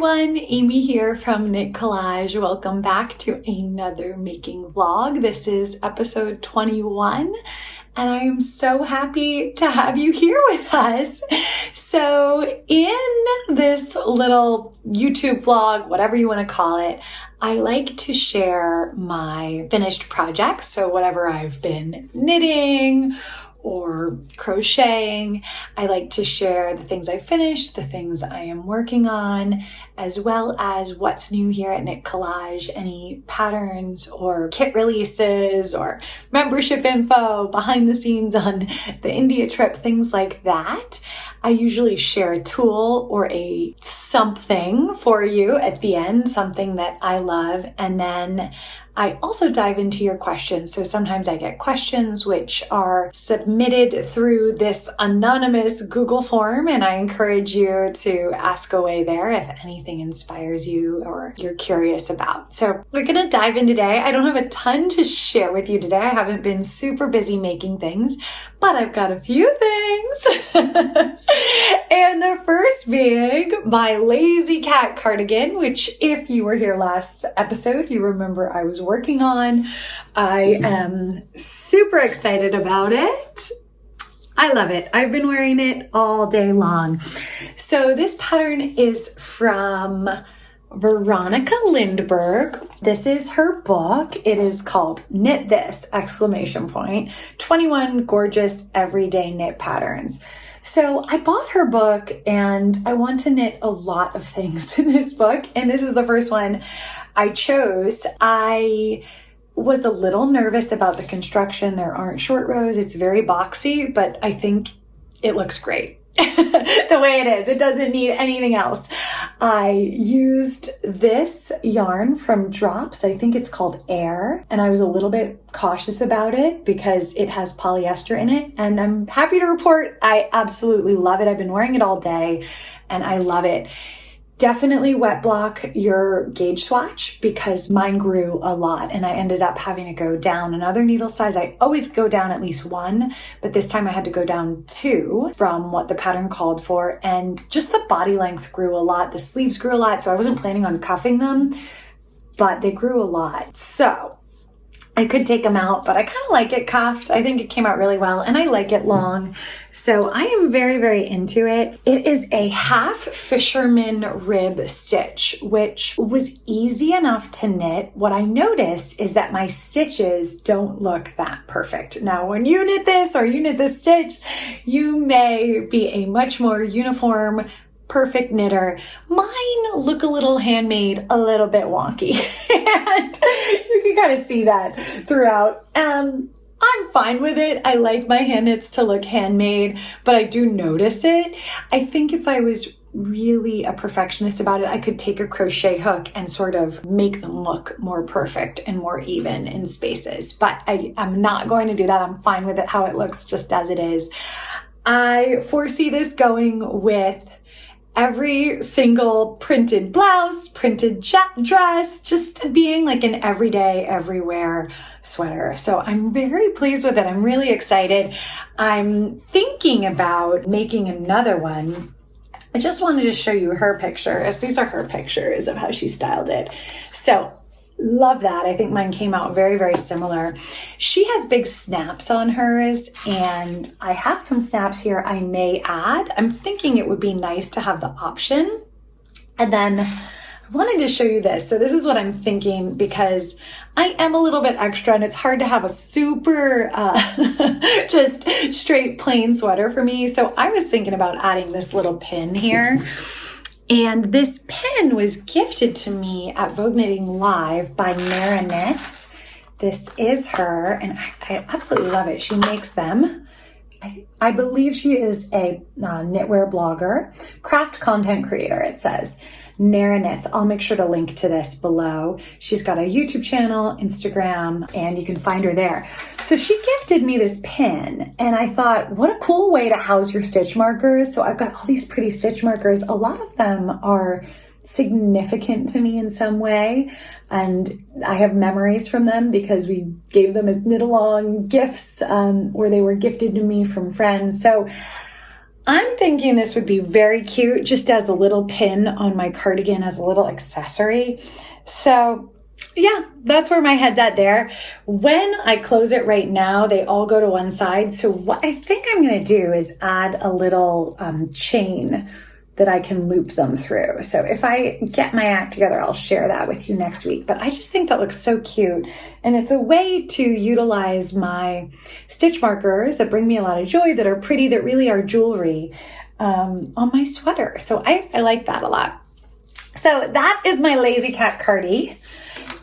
everyone, Amy here from Knit Collage. Welcome back to another making vlog. This is episode 21 and I am so happy to have you here with us. So in this little YouTube vlog, whatever you want to call it, I like to share my finished projects. So whatever I've been knitting or crocheting. I like to share the things I finished, the things I am working on, as well as what's new here at Knit Collage, any patterns or kit releases or membership info, behind the scenes on the India trip, things like that. I usually share a tool or a something for you at the end, something that I love, and then I also dive into your questions. So sometimes I get questions which are submitted through this anonymous Google form, and I encourage you to ask away there if anything inspires you or you're curious about. So we're gonna dive in today. I don't have a ton to share with you today. I haven't been super busy making things, but I've got a few things. And the first being my lazy cat cardigan, which if you were here last episode, you remember I was working on. I am super excited about it. I love it. I've been wearing it all day long. So this pattern is from Veronica Lindberg. This is her book. It is called Knit This! 21 gorgeous everyday knit patterns. So I bought her book and I want to knit a lot of things in this book. And this is the first one I chose. I was a little nervous about the construction. There aren't short rows. It's very boxy, but I think it looks great. The way it is. It doesn't need anything else. I used this yarn from Drops. I think it's called Air. And I was a little bit cautious about it because it has polyester in it. And I'm happy to report I absolutely love it. I've been wearing it all day and I love it. Definitely wet block your gauge swatch because mine grew a lot and I ended up having to go down another needle size. I always go down at least one, but this time I had to go down 2 from what the pattern called for. And just the body length grew a lot. The sleeves grew a lot. So I wasn't planning on cuffing them, but they grew a lot. So I could take them out, but I kind of like it cuffed. I think it came out really well and I like it long. So I am very, very into it. It is a half fisherman rib stitch, which was easy enough to knit. What I noticed is that my stitches don't look that perfect. Now, when you knit this or you knit this stitch, you may be a much more uniform, perfect knitter. Mine look a little handmade, a little bit wonky. And you can kind of see that throughout. I'm fine with it. I like my hand knits to look handmade, but I do notice it. I think if I was really a perfectionist about it, I could take a crochet hook and sort of make them look more perfect and more even in spaces. But I'm not going to do that. I'm fine with it how it looks just as it is. I foresee this going with every single printed blouse, printed dress, just being like an everyday, everywhere sweater. So I'm very pleased with it. I'm really excited. I'm thinking about making another one. I just wanted to show you her pictures. These are her pictures of how she styled it. So love that. I think mine came out very, very similar. She has big snaps on hers and I have some snaps here I may add. I'm thinking it would be nice to have the option. And then I wanted to show you this. So this is what I'm thinking because I am a little bit extra and it's hard to have a super just straight plain sweater for me. So I was thinking about adding this little pin here. And this pin was gifted to me at Vogue Knitting Live by Nara Knits. This is her, and I absolutely love it. She makes them. I believe she is a knitwear blogger, craft content creator, it says. Nara Knits. I'll make sure to link to this below. She's got a YouTube channel, Instagram, and you can find her there. So she gifted me this pin, and I thought, what a cool way to house your stitch markers. So I've got all these pretty stitch markers. A lot of them are significant to me in some way, and I have memories from them because we gave them as Knitalong gifts, or they were gifted to me from friends. So I'm thinking this would be very cute just as a little pin on my cardigan as a little accessory. So yeah, that's where my head's at there. When I close it right now, they all go to one side. So what I think I'm going to do is add a little chain that I can loop them through. So if I get my act together, I'll share that with you next week. But I just think that looks so cute. And it's a way to utilize my stitch markers that bring me a lot of joy, that are pretty, that really are jewelry on my sweater. So I like that a lot. So that is my Lazy Cat Cardi.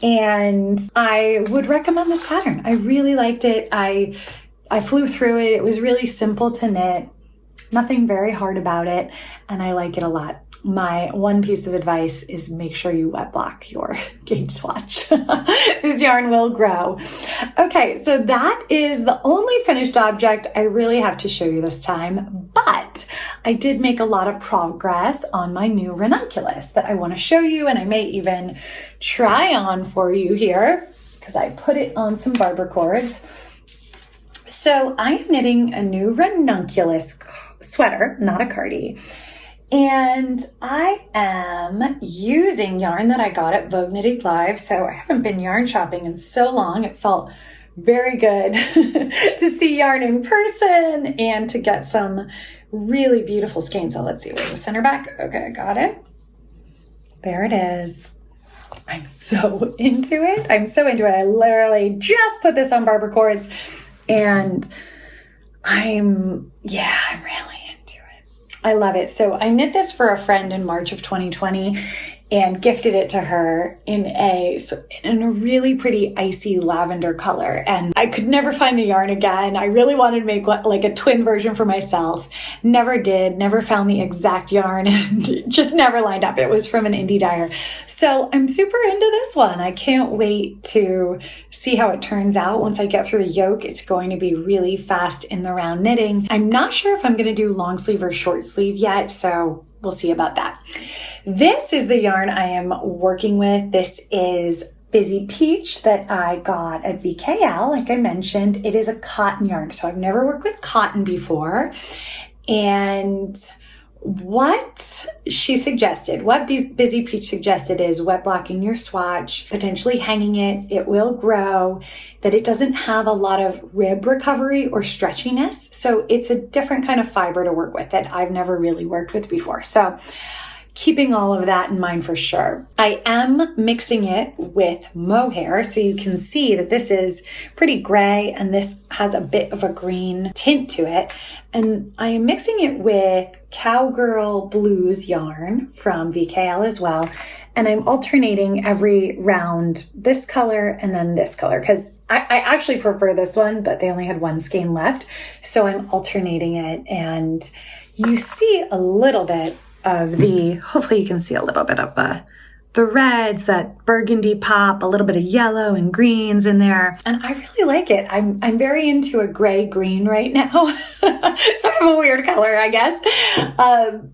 And I would recommend this pattern. I really liked it. I flew through it. It was really simple to knit. Nothing very hard about it, and I like it a lot. My one piece of advice is make sure you wet block your gauge swatch. This yarn will grow. Okay, so that is the only finished object I really have to show you this time, but I did make a lot of progress on my new ranunculus that I want to show you, and I may even try on for you here because I put it on some barber cords. So I am knitting a new ranunculus sweater, not a cardi. And I am using yarn that I got at Vogue Knitting Live. So I haven't been yarn shopping in so long. It felt very good to see yarn in person and to get some really beautiful skein. So let's see, where's the center back? Okay, I got it. There it is. I'm so into it. I'm so into it. I literally just put this on barber cords and I'm really into it. I love it. So I knit this for a friend in March of 2020 and gifted it to her in a really pretty icy lavender color. And I could never find the yarn again. I really wanted to make like a twin version for myself. Never did, never found the exact yarn, and just never lined up. It was from an indie dyer. So I'm super into this one. I can't wait to see how it turns out. Once I get through the yoke, it's going to be really fast in the round knitting. I'm not sure if I'm going to do long sleeve or short sleeve yet, so we'll see about that. This is the yarn I am working with. This is Busy Peach that I got at VKL. Like I mentioned, it is a cotton yarn. So I've never worked with cotton before. And what she suggested, what Busy Peach suggested is wet blocking your swatch, potentially hanging it. It will grow, that it doesn't have a lot of rib recovery or stretchiness. So it's a different kind of fiber to work with that I've never really worked with before. So keeping all of that in mind for sure. I am mixing it with mohair, so you can see that this is pretty gray and this has a bit of a green tint to it. And I am mixing it with Cowgirl Blues yarn from VKL as well. And I'm alternating every round this color and then this color, because I actually prefer this one, but they only had one skein left. So I'm alternating it, and you see a little bit of hopefully you can see a little bit of the reds, that burgundy pop, a little bit of yellow and greens in there. And I really like it. I'm very into a gray green right now. Sort of a weird color, I guess.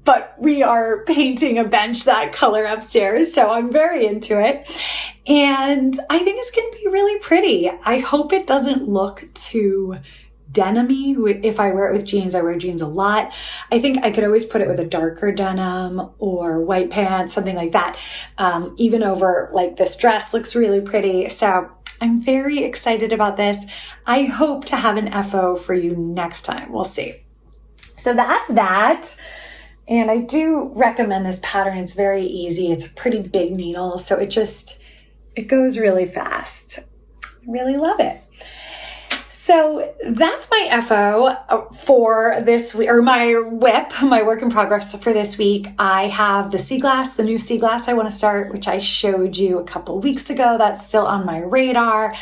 But we are painting a bench that color upstairs. So I'm very into it. And I think it's going to be really pretty. I hope it doesn't look too denim-y. If I wear it with jeans, I wear jeans a lot. I think I could always put it with a darker denim or white pants, something like that. Even over like this dress looks really pretty. So I'm very excited about this. I hope to have an FO for you next time. We'll see. So that's that. And I do recommend this pattern. It's very easy. It's a pretty big needle. So it goes really fast. I really love it. So that's my FO for this week, or my WIP, my work in progress for this week. I have the sea glass, the new sea glass I want to start, which I showed you a couple weeks ago. That's still on my radar.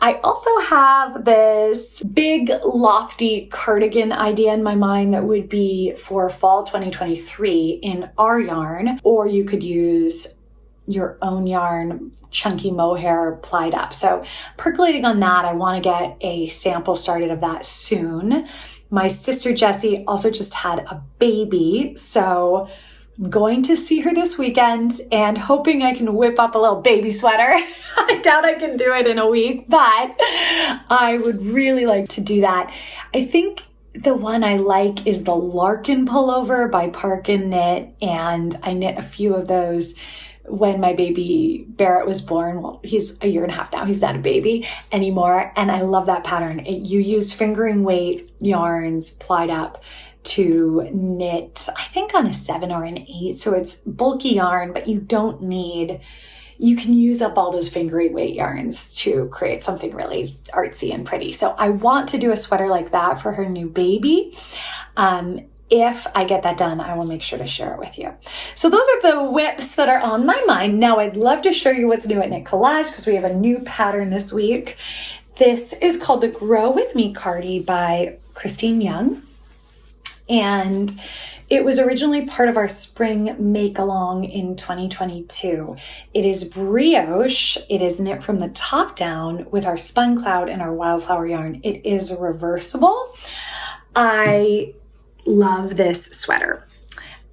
I also have this big lofty cardigan idea in my mind that would be for fall 2023 in our yarn, or you could use your own yarn, chunky mohair plied up. So percolating on that, I want to get a sample started of that soon. My sister Jessie also just had a baby, so I'm going to see her this weekend and hoping I can whip up a little baby sweater. I doubt I can do it in a week, but I would really like to do that. I think The one I like is the Larkin pullover by Parkin Knit, and I knit a few of those when my baby Barrett was born. Well, he's a year and a half now. He's not a baby anymore, and I love that pattern. You use fingering weight yarns plied up to knit, I think on a 7 or an 8, so it's bulky yarn, but you can use up all those fingering weight yarns to create something really artsy and pretty. So I want to do a sweater like that for her new baby. If I get that done, I will make sure to share it with you. So those are the whips that are on my mind. Now I'd love to show you what's new at Knit Collage because we have a new pattern this week. This is called the Grow With Me Cardi by Christine Young. And it was originally part of our spring make-along in 2022. It is brioche. It is knit from the top down with our spun cloud and our wildflower yarn. It is reversible. I love this sweater.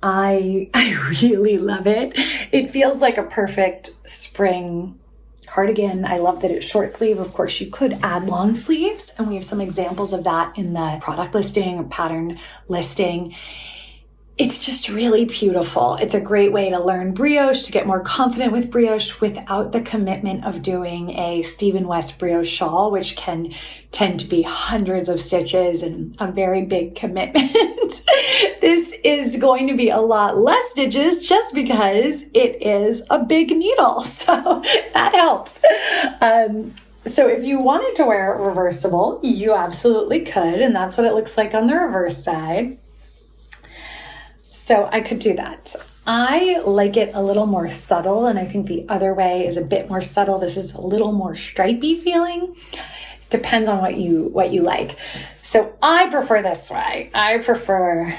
I really love it. It feels like a perfect spring cardigan. I love that it's short sleeve. Of course, you could add long sleeves, and we have some examples of that in the product listing or pattern listing. It's just really beautiful. It's a great way to learn brioche, to get more confident with brioche without the commitment of doing a Stephen West brioche shawl, which can tend to be hundreds of stitches and a very big commitment. This is going to be a lot less stitches just because it is a big needle. So that helps. So if you wanted to wear it reversible, you absolutely could. And that's what it looks like on the reverse side. So I could do that. I like it a little more subtle, and I think the other way is a bit more subtle. This is a little more stripey feeling. Depends on what you like. So I prefer this way. I prefer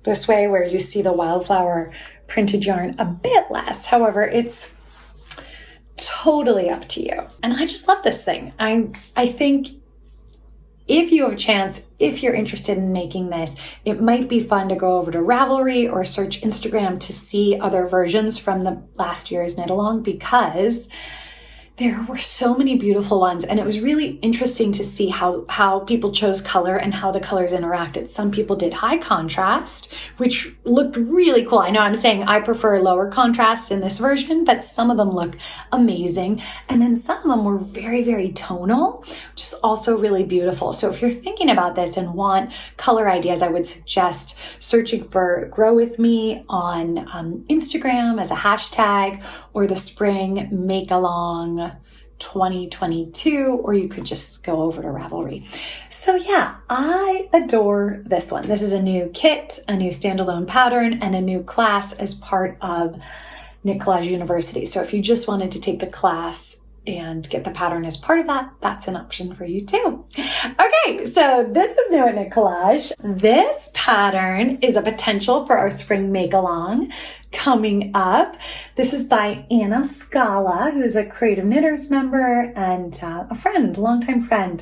this way where you see the wildflower printed yarn a bit less. However, it's totally up to you. And I just love this thing. I think if you have a chance, if you're interested in making this, it might be fun to go over to Ravelry or search Instagram to see other versions from the last year's Knitalong, because there were so many beautiful ones, and it was really interesting to see how people chose color and how the colors interacted. Some people did high contrast, which looked really cool. I know I'm saying I prefer lower contrast in this version, but some of them look amazing. And then some of them were very, very tonal, which is also really beautiful. So if you're thinking about this and want color ideas, I would suggest searching for Grow With Me on Instagram as a hashtag, or the Spring Make-Along 2022, or you could just go over to Ravelry. So yeah, I adore this one. This is a new kit, a new standalone pattern, and a new class as part of Knit Collage University. So if you just wanted to take the class and get the pattern as part of that, that's an option for you too. Okay, so this is new at Knit Collage. This pattern is a potential for our spring make-along coming up. This is by Anna Scala, who's a Creative Knitters member and a friend, longtime friend.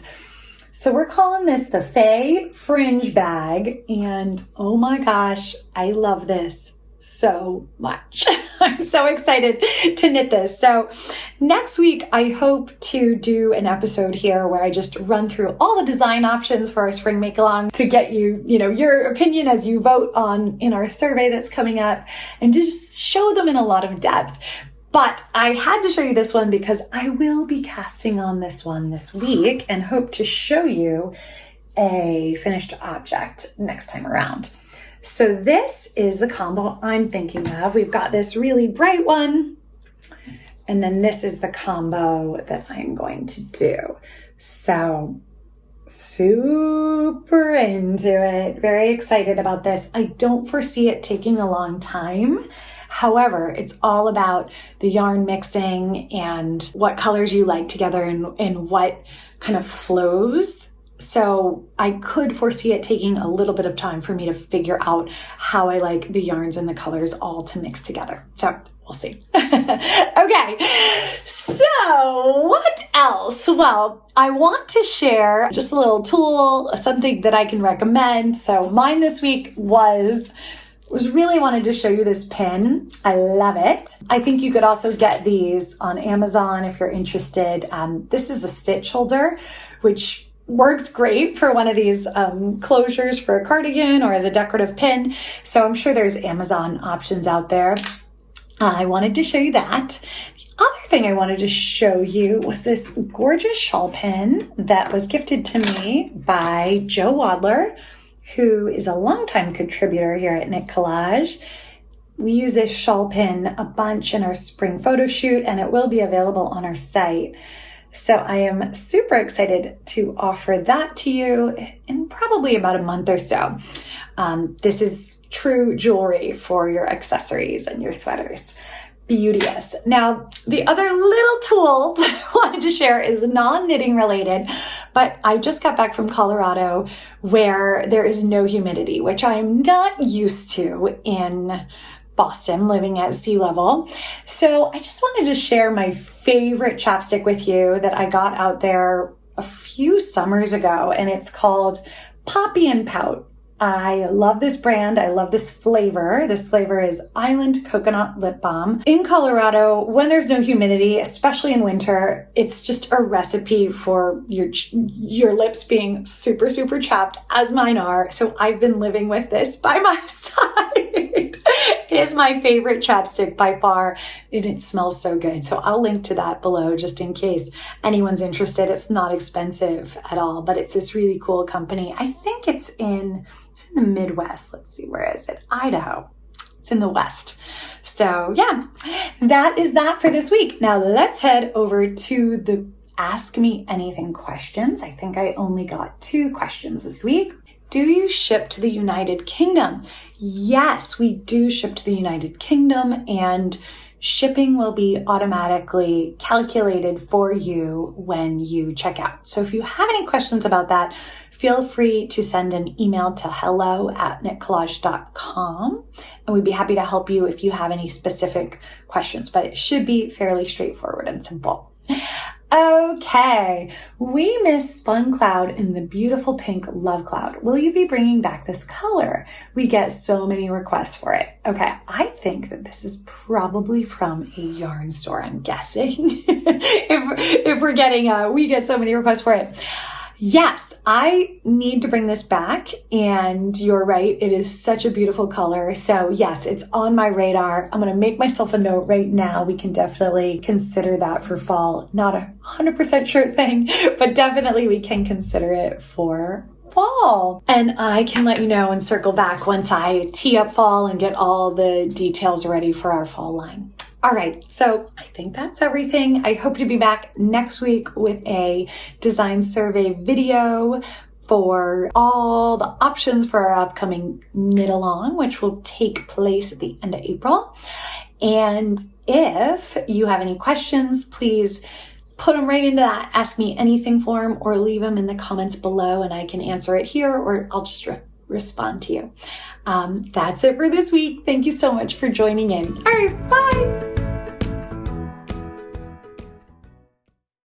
So we're calling this the Faye Fringe Bag, and oh my gosh, I love this so much. I'm so excited to knit this. So next week, I hope to do an episode here where I just run through all the design options for our spring make-along to get you, your opinion as you vote in our survey that's coming up, and to just show them in a lot of depth. But I had to show you this one because I will be casting on this one this week and hope to show you a finished object next time around. So this is the combo I'm thinking of. We've got this really bright one, and then this is the combo that I'm going to do. So super into it, very excited about this. I don't foresee it taking a long time. However, it's all about the yarn mixing and what colors you like together and what kind of flows. So I could foresee it taking a little bit of time for me to figure out how I like the yarns and the colors all to mix together. So we'll see. Okay, so what else? Well, I want to share just a little tool, something that I can recommend. So mine this week was really wanted to show you this pin. I love it. I think you could also get these on Amazon if you're interested. This is a stitch holder, which works great for one of these closures for a cardigan or as a decorative pin. So I'm sure there's Amazon options out there. I wanted to show you that. The other thing I wanted to show you was this gorgeous shawl pin that was gifted to me by Joe Wadler, who is a longtime contributor here at Knit Collage. We use this shawl pin a bunch in our spring photo shoot, and it will be available on our site. So I am super excited to offer that to you in probably about a month or so. This is true jewelry for your accessories and your sweaters. Beauteous. Now, the other little tool that I wanted to share is non-knitting related, but I just got back from Colorado where there is no humidity, which I'm not used to in Boston, living at sea level. So I just wanted to share my favorite chapstick with you that I got out there a few summers ago, and it's called Poppy and Pout. I love this brand. I love this flavor. This flavor is Island Coconut Lip Balm. In Colorado, when there's no humidity, especially in winter, it's just a recipe for your lips being super, super chapped, as mine are. So I've been living with this by my side. It is my favorite chapstick by far, and it smells so good. So I'll link to that below just in case anyone's interested. It's not expensive at all, but it's this really cool company. I think it's in the Midwest. Let's see, where is it? Idaho. It's in the West. So yeah, that is that for this week. Now let's head over to the Ask Me Anything questions. I think I only got 2 questions this week. Do you ship to the United Kingdom? Yes, we do ship to the United Kingdom, and shipping will be automatically calculated for you when you check out. So if you have any questions about that, feel free to send an email to hello@knitcollage.com, and we'd be happy to help you if you have any specific questions, but it should be fairly straightforward and simple. Okay, we miss Spun Cloud in the beautiful pink Love Cloud. Will you be bringing back this color? We get so many requests for it. Okay, I think that this is probably from a yarn store, I'm guessing. if we're getting, we get so many requests for it. Yes, I need to bring this back, and you're right, it is such a beautiful color. So yes, it's on my radar. I'm going to make myself a note right now. We can definitely consider that for fall. Not 100% sure thing, but definitely we can consider it for fall. And I can let you know and circle back once I tee up fall and get all the details ready for our fall line. All right, so I think that's everything. I hope to be back next week with a design survey video for all the options for our upcoming Knitalong, which will take place at the end of April. And if you have any questions, please put them right into that Ask Me Anything form or leave them in the comments below and I can answer it here, or I'll just respond to you. That's it for this week. Thank you so much for joining in. All right, bye.